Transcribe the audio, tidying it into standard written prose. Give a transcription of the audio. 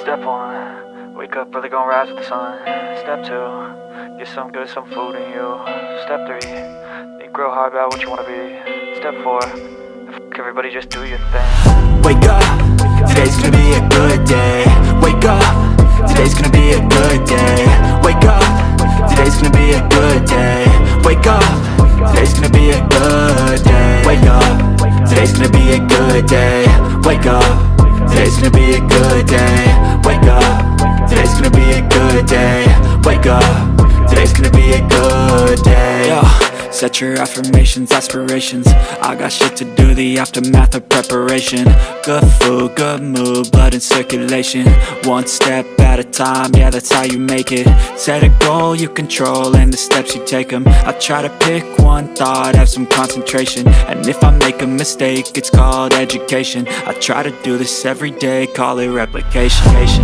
Step 1, wake up early, gonna rise with the sun. Step 2, get some good, some food in you. Step 3, think real hard about what you wanna be. Step 4, everybody just do your thing. Wake up, today's gonna be a good day. Wake up, today's gonna be a good day. Wake up, today's gonna be a good day. Wake up, today's gonna be a good day. Wake up, today's gonna be a good day. Wake up, today's gonna be a good day. Wake up, today's gonna be a good day. Wake up, today's gonna be a good day. Yo, set your affirmations, aspirations. I got shit to do, the aftermath of preparation. Good food, good mood, blood in circulation. One step at a time, yeah, that's how you make it. Set a goal you control and the steps you take them. I try to pick one thought, have some concentration. And if I make a mistake, it's called education. I try to do this every day, call it replication.